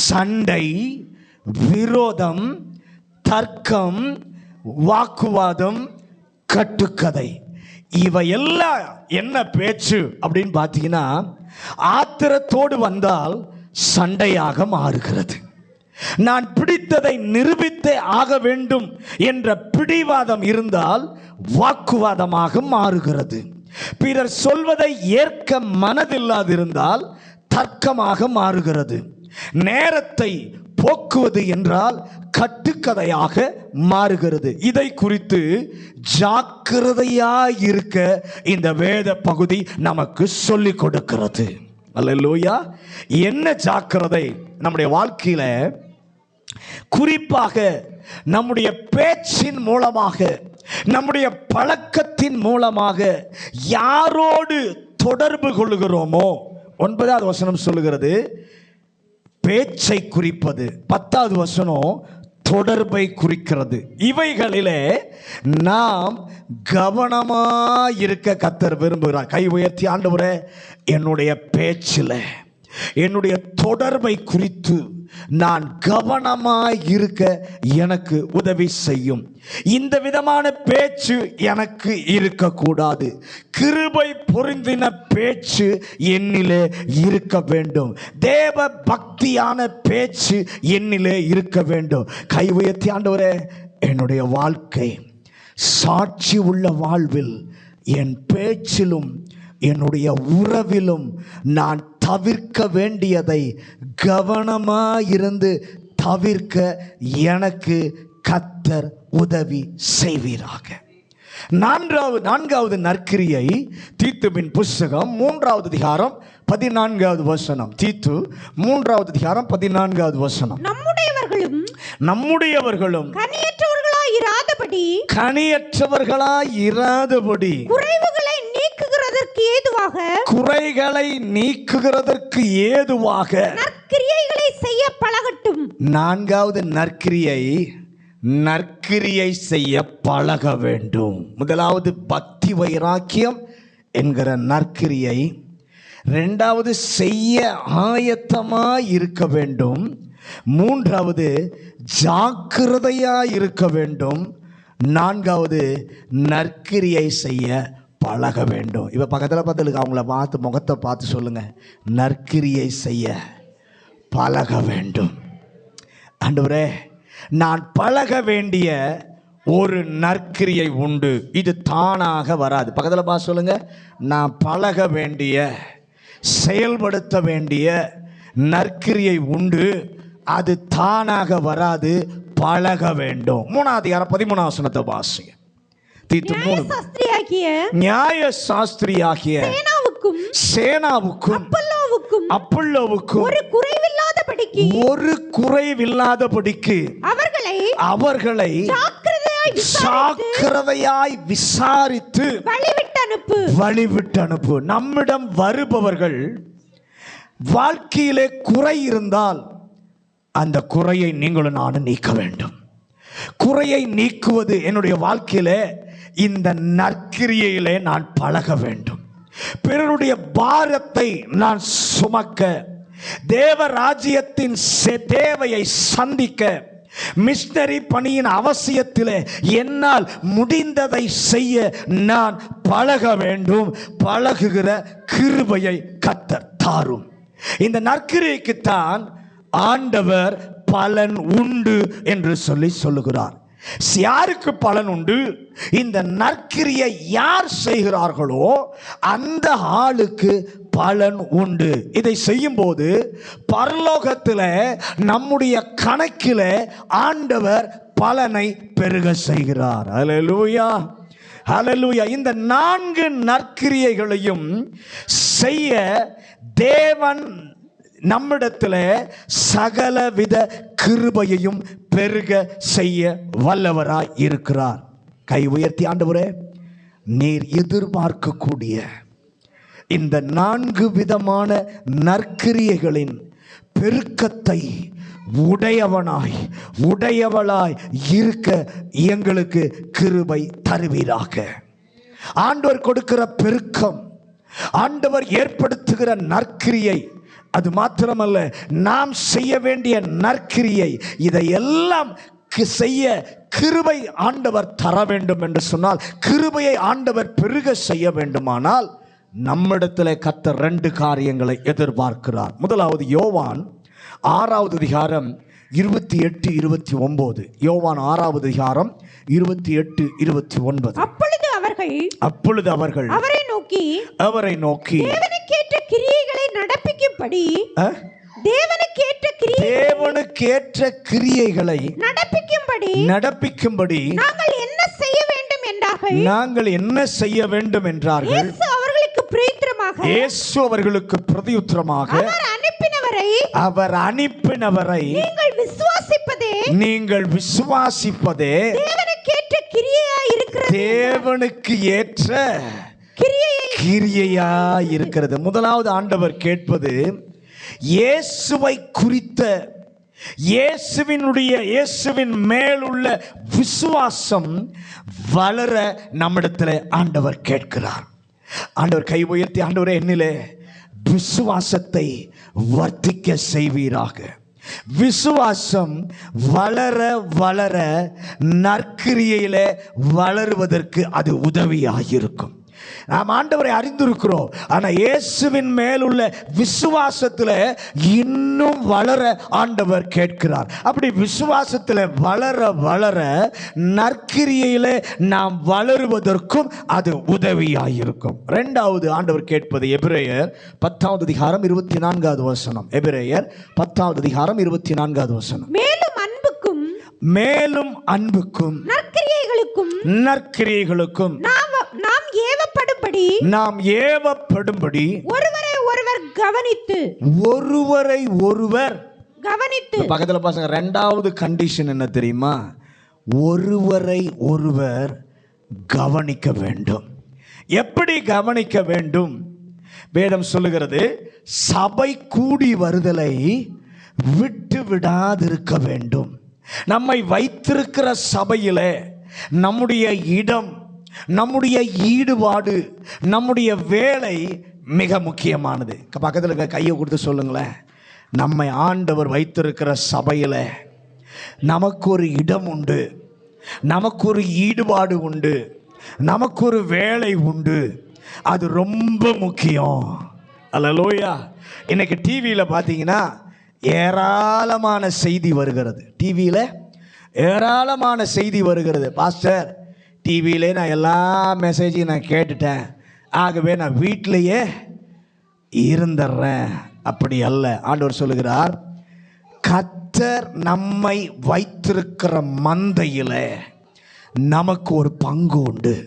சண்டை, விரோதம், தர்க்கம், வாக்குவாதம், கட்டுக்கதை. இவையெல்லாம் என்ன பேச்சு அப்படின்னு பார்த்தீங்கன்னா, ஆத்திரத்தோடு வந்தால் சண்டையாக மாறுகிறது. நான் பிடித்ததை நிரூபித்தே ஆக வேண்டும் என்ற பிடிவாதம் இருந்தால் வாக்குவாதமாக மாறுகிறது. பிறர் சொல்வதை ஏற்க மனதில்லாதிருந்தால் தர்க்கமாக மாறுகிறது. நேரத்தை போக்குவது என்றால் கட்டுக்கதையாக மாறுகிறது. இதை குறித்து ஜாக்கிரதையாய் இருக்க இந்த வேத பகுதி நமக்கு சொல்லிக் கொடுக்கிறது. அல்லேலூயா. என்ன ஜாக்கிரதை? நம்முடைய வாழ்க்கையில குறிப்பாக நம்முடைய பேச்சின் மூலமாக, நம்முடைய பழக்கத்தின் மூலமாக யாரோடு தொடர்பு கொள்கிறோமோ, 9வது வசனம் சொல்லுகிறது பேச்சை குறிப்பது, 10வது வசனம் தொடர்பை குறிக்கிறது. இவைகளிலே நாம் கவனமாயிருக்க கர்த்தர் விரும்புகிறார். கை உயர்த்தி, ஆண்டவரே என்னுடைய பேச்சில், என்னுடைய தொடர்பை குறித்து நான் கவனமாய் இருக்க எனக்கு உதவி செய்யும். இந்த விதமான பேச்சு எனக்கு இருக்கக்கூடாது. கிருபை பொருந்தின பேச்சு என்னிலே இருக்க வேண்டும். தேவ பக்தியான பேச்சு என்னிலே இருக்க வேண்டும். கை உயர்த்தி, ஆண்டவரே என்னுடைய வாழ்க்கை சாட்சி உள்ள வாழ்வில், என் பேச்சிலும் என்னுடைய உறவிலும் நான் தவிர்க்க வேண்டியதை கவனமாயிருந்து தவிர்க்க எனக்கு கர்த்தர் உதவி செய்வீராக. 4வது நற்கிரியை தீத்துவின் புஸ்தகம் 3வது அதிகாரம் 14வது வசனம். தீத்து 3வது அதிகாரம் 14வது வசனம். நம்முடையவர்களும் கனியற்றவர்களாய் இராதபடி குறைகளை நீக்குகிறதற்கு ஏதுவாக நற்கிரியைகளை செய்ய பழகட்டும். 4வது நற்கிரியை செய்ய பழக வேண்டும். முதலாவது பக்தி வைராக்கியம் என்கிற நற்கிரியை, 2வது செய்ய ஆயத்தமாய் இருக்க வேண்டும், 3வது ஜாக்கிரதையாய் இருக்க வேண்டும், 4வது நற்கிரியை செய்ய பழக வேண்டும். இப்போ பக்கத்தில் பார்த்துருக்கு, அவங்கள பார்த்து முகத்தை பார்த்து சொல்லுங்க, நற்கிரியை செய்ய பழக வேண்டும். ஆண்டவரே, நான் பழக வேண்டிய ஒரு நற்கிரியை உண்டு, இது தானாக வராது. பக்கத்தில் பார்த்து சொல்லுங்க, நான் பழக வேண்டிய, செயல்படுத்த வேண்டிய நற்கிரியை உண்டு, அது தானாக வராது, பழக வேண்டும். 3வது அதிகாரம் 13வது வசனத்தை வாசிங்க. தீத்து 3. நியாய சாஸ்திரியாகிய சேனாவுக்கும் அப்பல்லோவுக்கும் ஒரு குறைவில்லாதபடிக்கு அவர்களை ஜாக்கிரதையாய் விசாரித்து வழிவிட்டு அனுப்பு. நம்மிடம் வருபவர்கள் வாழ்க்கையிலே குறை இருந்தால் அந்த குறையை நீங்களும் நானும் நீக்க வேண்டும். குறையை நீக்குவது என்னுடைய வாழ்க்கையிலே, இந்த நற்கிரியையிலே நான் பழக வேண்டும். பிறருடைய பாரத்தை நான் சுமக்க, தேவ ராஜ்யத்தின் தேவையை சந்திக்க, மிஷனரி பணியின் அவசியத்திலே என்னால் முடிந்ததை செய்ய நான் பழக வேண்டும். பழகுகிற கிருபையை கர்த்தர் தாரும். இந்த நற்கிரியைக்குத்தான் ஆண்டவர் பலன் உண்டு என்று சொல்லுகிறார். யாருக்கு பலன் உண்டு? இந்த நற்கிரியை யார் செய்கிறார்களோ அந்த ஆளுக்கு பலன் உண்டு. இதை செய்யும் போது பரலோகத்தில் நம்முடைய கணக்கில் ஆண்டவர் பலனை பெருக செய்கிறார். அல்லேலூயா, அல்லேலூயா. இந்த 4 நற்கிரியைகளையும் செய்ய தேவன் நம்மிடத்தில் சகலவித கிருபையையும் பெருக செய்ய வல்லவராய் இருக்கிறார். கை உயர்த்தி, ஆண்டவரே, நீர் எதிர்பார்க்கக்கூடிய இந்த 4 விதமான நற்கிரியைகளின் பெருக்கத்தை உடையவளாய் இருக்க எங்களுக்கு கிருபை தருவீராக. ஆண்டவர் கொடுக்கிற பெருக்கம், ஆண்டவர் ஏற்படுத்துகிற நற்கிரியை, அது மாத்திரமல்ல நாம் செய்ய வேண்டிய நற்கிரியை, இதையெல்லாம் செய்ய கிருபை ஆண்டவர் தர வேண்டும் என்று சொன்னால், கிருபையை ஆண்டவர் பெருக செய்ய வேண்டுமானால் நம்மிடத்தில் கர்த்தர் 2 காரியங்களை எதிர்பார்க்கிறார். முதலாவது யோவான் 6வது அதிகாரம் 28, 29. யோவான் 6வது அதிகாரம் 28, 29. அப்பொழுது அவர்கள் அவரை நோக்கி தேவனுக்கேற்ற கிரியைகளை நடப்பிக்கும்படி நாங்கள் என்ன செய்ய வேண்டும் என்றார்கள். இயேசு அவர்களுக்கு பிரதியுத்தரமாக அவர் அனுப்பினவரை நீங்கள் விசுவாசிப்பதே தேவனுக்கு ஏற்ற கிரியையாய் இருக்கிறது. முதலாவது ஆண்டவர் கேட்பது இயேசுவை குறித்த, இயேசுவின் மேலுள்ள விசுவாசம் வளர நம்மிடத்தில் ஆண்டவர் கேட்கிறார். ஆண்டவர் கை உயர்த்தி, ஆண்டவரே, என்னிலே விசுவாசத்தை வர்த்திக்க செய்வீராக. விசுவாசம் வளர வளர நற்கிரியையிலே வளருவதற்கு அது உதவியாயிருக்கும். நாம் ஆண்டவரை அறிந்திருக்கிறோம், ஆனால் இயேசுவின் மேலுள்ள விசுவாசத்தில் இன்னும் வளர ஆண்டவர் கேட்கிறார். அப்படி விசுவாசத்தில் வளர வளர நற்கிரியையில் நாம் வளருவதற்கும் அது உதவியாயிருக்கும். 2வது ஆண்டவர் கேட்பது எபிரேயர் 10வது அதிகாரம் 24வது வசனம். எபிரேயர் 10வது அதிகாரம் 24வது வசனம். மேலும் அன்புக்கும் நற்கிரியைகளுக்கும் நாம் ஏவப்படும்படி ஒருவரை ஒருவர் கவனித்து. பக்கத்தில் பசங்க, 2வது கண்டிஷன் என்ன தெரியுமா? ஒருவரை ஒருவர் கவனிக்க வேண்டும். எப்படி கவனிக்க வேண்டும்? வேதம் சொல்லுகிறது, சபை கூடி வருதலை விட்டு விடாதிருக்க வேண்டும். நம்மை வைத்திருக்கிற சபையிலே நம்முடைய இடம், நம்முடைய ஈடுபாடு, நம்முடைய வேலை மிக முக்கியமானது. பக்கத்தில் இருக்க கையை கொடுத்து சொல்லுங்களேன், நம்மை ஆண்டவர் வைத்திருக்கிற சபையில் நமக்கு ஒரு இடம் உண்டு, நமக்கு ஒரு ஈடுபாடு உண்டு, நமக்கு ஒரு வேலை உண்டு. அது ரொம்ப முக்கியம். அல்லேலூயா. இன்னைக்கு டிவியில் பார்த்தீங்கன்னா ஏராளமான செய்தி வருகிறது. டிவியில் ஏராளமான செய்தி வருகிறது. பாஸ்டர், டிவியிலே நான் எல்லா மெசேஜையும் நான் கேட்டுட்டேன், ஆகவே நான் வீட்டிலையே இருந்துடுறேன். அப்படி அல்ல. ஆண்டவர் சொல்லுகிறார், கர்த்தர் நம்மை வைத்திருக்கிற மந்தையில் நமக்கு ஒரு பங்கு உண்டு.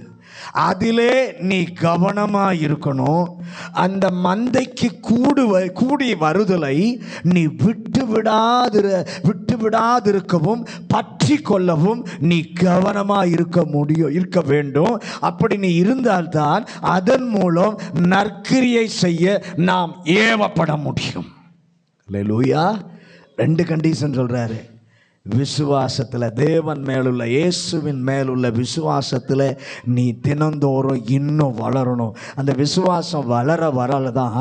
அதிலே நீ கவனமாக இருக்கணும். அந்த மந்தைக்கு கூடி வருதலை நீ விட்டு விடாதிருக்கவும் பற்றி கொள்ளவும் நீ கவனமாக இருக்க வேண்டும். அப்படி நீ இருந்தால்தான் அதன் மூலம் நற்கிரியை செய்ய நாம் ஏவப்பட முடியும். அல்லேலூயா. 2 கண்டிஷன் சொல்றாரு. விசுவாசத்தில், தேவன் மேலுள்ள, இயேசுவின் மேலுள்ள விசுவாசத்தில் நீ தினந்தோறும் இன்னும் வளரணும். அந்த விசுவாசம் வளர வரதான்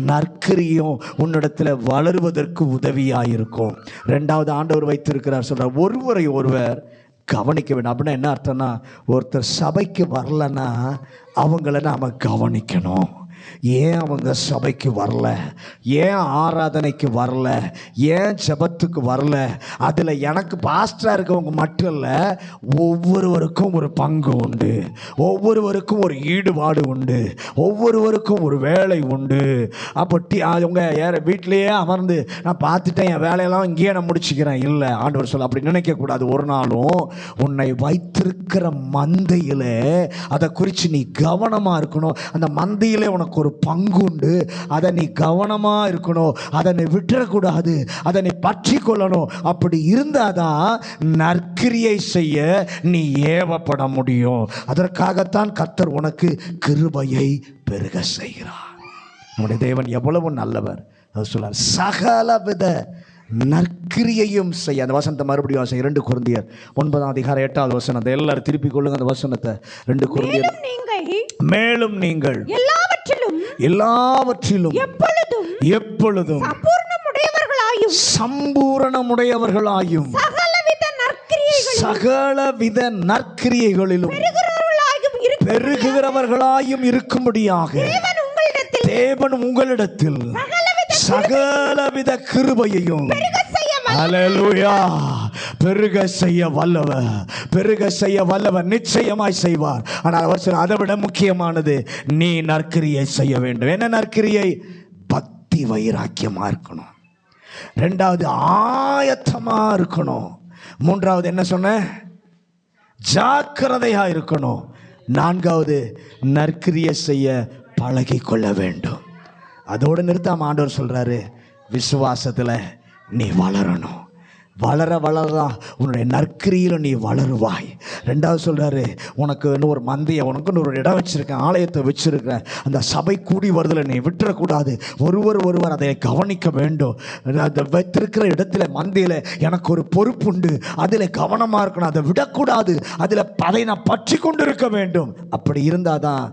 நற்கிரியும் உன்னிடத்தில் வளருவதற்கு உதவியாக இருக்கும். 2வது ஆண்டவர் வைத்திருக்கிறார் சொல்கிறார், ஒருவரை ஒருவர் கவனிக்க வேண்டும். அப்படின்னா என்ன அர்த்தம்னா, ஒருத்தர் சபைக்கு வரலன்னா அவங்கள நாம் கவனிக்கணும். ஏன் அவங்க சபைக்கு வரல, ஏன் ஆராதனைக்கு வரல, ஏன் ஜெபத்துக்கு வரல, அதில் எனக்கு பாஸ்டராக இருக்கவங்க மட்டும் இல்லை, ஒவ்வொருவருக்கும் ஒரு பங்கு உண்டு, ஒவ்வொருவருக்கும் ஒரு ஈடுபாடு உண்டு, ஒவ்வொருவருக்கும் ஒரு வேலை உண்டு. அப்போ அவங்க வீட்டிலேயே அமர்ந்து நான் பார்த்துட்டேன், என் வேலையெல்லாம் இங்கேயே நான் முடிச்சுக்கிறேன், இல்லை, ஆண்டவர் சொல்ல அப்படி நினைக்கக்கூடாது. ஒரு நாளும் உன்னை வைத்திருக்கிற மந்தையில் அதை குறித்து நீ கவனமாக இருக்கணும். அந்த மந்தையிலே உனக்கு ஒரு பங்கு உண்டு, அதை நீ கவனமாக இருக்கணும், அதை நீ விட்டுறக்கூடாது, அதை நீ பற்றி கொள்ளணும். அப்படி இருந்தாதான் நற்கிரியை செய்ய நீ ஏவப்பட முடியும். அதற்காகத்தான் கர்த்தர் உனக்கு கிருபையை பெருக செய்கிறார். நம்முடைய தேவன் எவ்வளவு நல்லவர். அவர் சொல்றார், சகலவித நற்கிரியையும் செய்ய. அந்த வசனத்தை மறுபடியும் 2 கொரிந்தியர் 9:8 எல்லாரும் திருப்பிக் கொள்ளுங்க அந்த வசனத்தை. 2 கொரிந்தியர், மேலும் நீங்கள் எல்லாவற்றிலும் எப்பொழுதும் சம்பூரணமுடையவர்களாயும் சகலவித நற்கிரியைகளிலும் பெருகுகிறவர்களாயும் இருக்கும்படியாக தேவன் உங்களிடத்தில் சகலவித கிருபையையும் அல்லேலூயா பெருக செய்ய வல்லவர், பெருக செய்ய வல்லவர் நிச்சயமாய் செய்வார். ஆனால் அவர் அதை விட முக்கியமானது, நீ நற்கிரியை செய்ய வேண்டும். என்ன நற்கிரியை? பக்தி வைராக்கியமா இருக்கணும். 2வது ஆயத்தமா இருக்கணும். 3வது என்ன சொன்ன? ஜாக்கிரதையா இருக்கணும். 4வது நற்கிரியை செய்ய பழகி கொள்ள வேண்டும். அதோடு நிறுத்தாம ஆண்டவர் சொல்றாரு, விசுவாசத்தில் நீ வளரணும். வளர வளரதான் உன்னுடைய நற்கிரியில் நீ வளருவாய். 2வது சொல்றாரு, உனக்கு ஒரு மந்தையை, உனக்குன்னு ஒரு இடம் வச்சிருக்கேன், ஆலயத்தை வச்சிருக்கேன், அந்த சபை கூடி வருதலை நீ விட்டுறக்கூடாது. ஒருவர் அதை கவனிக்க வேண்டும். அந்த வைத்திருக்கிற இடத்துல மந்தையில் எனக்கு ஒரு பொறுப்புண்டு, அதில் கவனமாக இருக்கணும், அதை விடக்கூடாது, அதில் அதை நான் பற்றி கொண்டு இருக்க வேண்டும். அப்படி இருந்தாதான்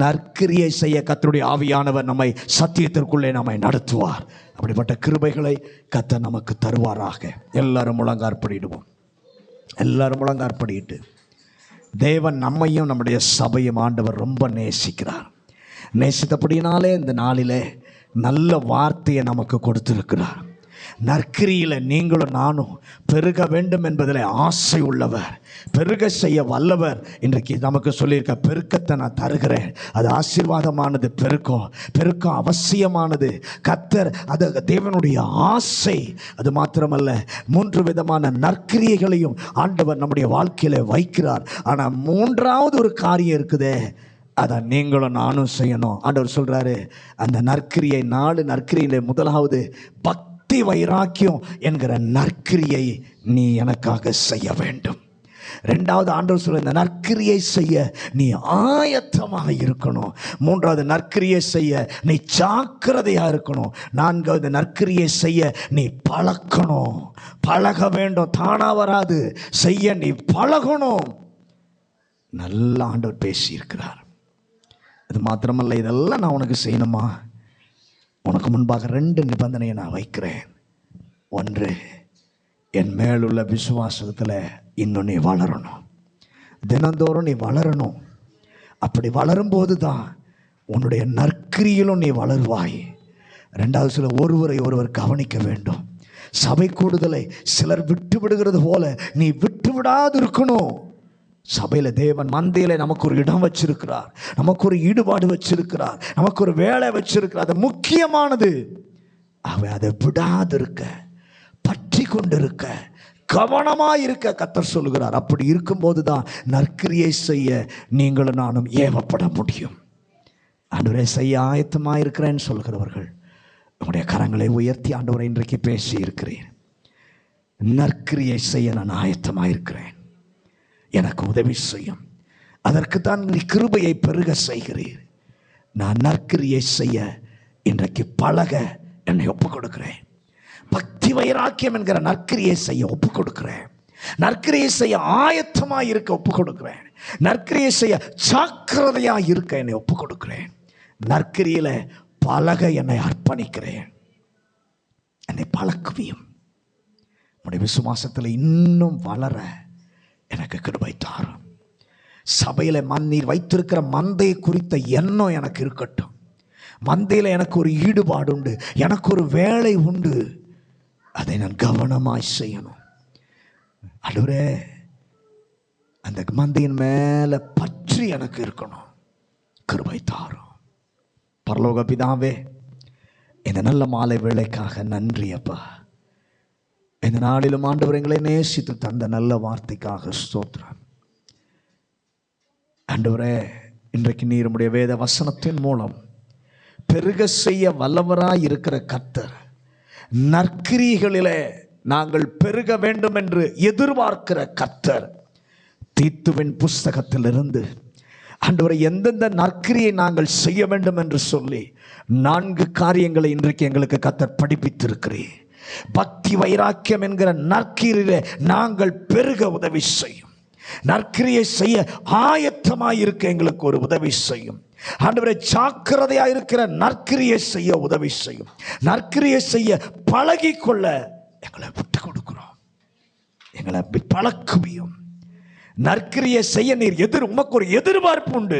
நற்கிரியை செய்ய கர்த்தருடைய ஆவியானவர் நம்மை சத்தியத்திற்குள்ளே நம்மை நடத்துவார். அப்படிப்பட்ட கிருபைகளை கர்த்தர் நமக்கு தருவாராக. எல்லாரும் முழங்காற்படிடுவோம். எல்லாரும் முழங்காற்படிட்டு, தேவன் நம்மையும் நம்முடைய சபையும் ஆண்டவர் ரொம்ப நேசிக்கிறார். நேசித்தபடினாலே இந்த நாளிலே நல்ல வார்த்தையை நமக்கு கொடுத்திருக்கிறார். நற்கிரியில் நீங்களும் நானும் பெருக வேண்டும் என்பதில் ஆசை உள்ளவர், பெருக செய்ய வல்லவர். இன்றைக்கு நமக்கு சொல்லியிருக்க பெருக்கத்தை நான் தருகிறேன். அது ஆசீர்வாதமானது. பெருக்கம் அவசியமானது. கர்த்தர் அது தேவனுடைய ஆசை. அது மாத்திரமல்ல, 3 விதமான நற்கிரியைகளையும் ஆண்டவர் நம்முடைய வாழ்க்கையில வைக்கிறார். ஆனால் 3வது ஒரு காரியம் இருக்குதே, அதை நீங்களும் நானும் செய்யணும். ஆண்டவர் சொல்றாரு, அந்த நற்கிரியை 4 நற்கிரியிலே 1வது பக்தி வைராக்கியம் என்கிற நற்கிரியை நீ எனக்காக செய்ய வேண்டும். 2வது ஆண்டவர் சொல்ற, இந்த நற்கிரியை செய்ய நீ ஆயத்தமாக இருக்கணும். 3வது நற்கிரியை செய்ய நீ ஜாக்கிரதையா இருக்கணும். 4வது நற்கிரியை செய்ய நீ பழக்கணும். பழக வேண்டும், தானா வராது, செய்ய நீ பழகணும். நல்ல ஆண்டவர் பேசியிருக்கிறார். அது மாத்திரமல்ல, இதெல்லாம் நான் உனக்கு செய்யணுமா? உனக்கு முன்பாக 2 நிபந்தனையை நான் வைக்கிறேன். 1, என் மேலுள்ள விசுவாசத்தில் இன்னும் நீ வளரணும். தினந்தோறும் நீ வளரணும். அப்படி வளரும்போது தான் உன்னுடைய நற்கிரியிலும் நீ வளருவாய். 2வது சொல்ல, ஒருவர் கவனிக்க வேண்டும். சபை கூடுதலை சிலர் விட்டு விடுகிறது போல நீ விட்டு விடாது இருக்கணும். சபையில் தேவன் மந்தையில் நமக்கு ஒரு இடம் வச்சிருக்கிறார், நமக்கு ஒரு ஈடுபாடு வச்சிருக்கிறார், நமக்கு ஒரு வேலை வச்சிருக்கிறார். அது முக்கியமானது. அதை விடாது இருக்க, பற்றி கொண்டு இருக்க, கவனமாக இருக்க கர்த்தர் சொல்லுகிறார். அப்படி இருக்கும்போது தான் நற்கிரியை செய்ய நீங்களும் நானும் ஏவப்பட முடியும். ஆண்டவரே, செய்ய ஆயத்தமாக இருக்கிறேன்னு சொல்கிறவர்கள் உங்களுடைய கரங்களை உயர்த்தி, ஆண்டவரை இன்றைக்கு பேசி இருக்கிறேன், நற்கிரியை செய்ய நான் ஆயத்தமாக இருக்கிறேன், எனக்கு உதவி செய்யும். அதற்குத்தான் நீ கிருபையை பெருக செய்கிறீர். நான் நற்கிரியை செய்ய இன்றைக்கு பழக என்னை ஒப்புக் கொடுக்கிறேன். பக்தி வைராக்கியம் என்கிற நற்கிரியை செய்ய ஒப்புக் கொடுக்கிறேன். நற்கிரியை செய்ய ஆயத்தமாக இருக்க ஒப்புக் கொடுக்கிறேன். நற்கிரியை செய்ய ஜாக்கிரதையாக இருக்க என்னை ஒப்புக் கொடுக்கிறேன். நற்கிரியில பழக என்னை அர்ப்பணிக்கிறேன். என்னை பழக்குவியும். உடைய விசுவாசத்தில் இன்னும் வளர எனக்கு கிருபை தாரும். சபையில் நீர் வைத்திருக்கிற மந்தை குறித்த எண்ணம் எனக்கு இருக்கட்டும். மந்தையில் எனக்கு ஒரு ஈடுபாடு உண்டு, எனக்கு ஒரு வேலை உண்டு, அதை நான் கவனமாய் செய்யணும். ஆண்டவரே, அந்த மந்தையின் மேலே பற்றி எனக்கு இருக்கணும், கிருபை தாரும். பரலோக பிதாவே, இந்த நல்ல மாலை வேளைக்காக நன்றி அப்பா. இந்த நாளிலும் ஆண்டவர் எங்களை நேசித்து தந்த நல்ல வார்த்தைக்காக ஸ்தோத்திரம். ஆண்டவரே, இன்றைக்கு நீர் உம்முடைய வேத வசனத்தின் மூலம் பெருக செய்ய வல்லவராய் இருக்கிற கர்த்தர், நற்கிரிகளிலே நாங்கள் பெருக வேண்டும் என்று எதிர்பார்க்கிற கர்த்தர், தீத்துவின் புஸ்தகத்திலிருந்து ஆண்டவரை எந்தெந்த நற்கிரியை நாங்கள் செய்ய வேண்டும் என்று சொல்லி 4 காரியங்களை இன்றைக்கு எங்களுக்கு கர்த்தர் படிப்பித்திருக்கிறேன். பக்தி வைராக்கியம் என்கிற நற்கிரியிலே நாங்கள் பெருக உதவி செய்யும். நற்கிரியை செய்ய ஆயத்தமாயிருக்க எங்களுக்கு ஒரு உதவி செய்யும். ஆண்டவரே, ஜாக்கிரதையாக இருக்கிற நற்கிரியை செய்ய உதவி செய்யும். நற்கிரியை செய்ய பழகிக்கொள்ள எங்களை விட்டு கொடுக்கிறோம். எங்களை பழக்குவியும். நற்கிரியை செய்ய நீர் உமக்கு ஒரு எதிர்பார்ப்பு உண்டு.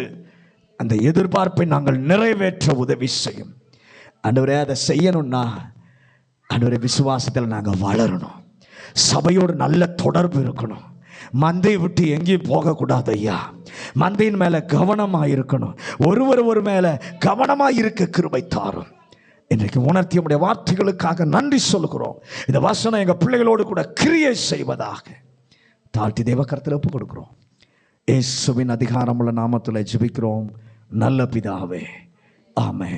அந்த எதிர்பார்ப்பை நாங்கள் நிறைவேற்ற உதவி செய்யும். ஆண்டவரே, அதை செய்யணும்னா ஆண்டவரே, விசுவாசத்தில் நாங்கள் வளரணும். சபையோடு நல்ல தொடர்பு இருக்கணும். மந்தையை விட்டு எங்கேயும் போகக்கூடாது ஐயா. மந்தையின் மேலே கவனமாக இருக்கணும். ஒரு மேலே கவனமாக இருக்க கிருபை தாரும். இன்றைக்கு உணர்த்திய உடைய வார்த்தைகளுக்காக நன்றி சொல்கிறோம். இந்த வசனம் எங்கள் பிள்ளைகளோடு கூட கிரியை செய்வதாக தாழ்த்தி தேவக்கரத்தில் ஒப்பு கொடுக்கிறோம். இயேசுவின் அதிகாரமுள்ள நாமத்தில் ஜெபிக்கிறோம் நல்ல பிதாவே, ஆமென்.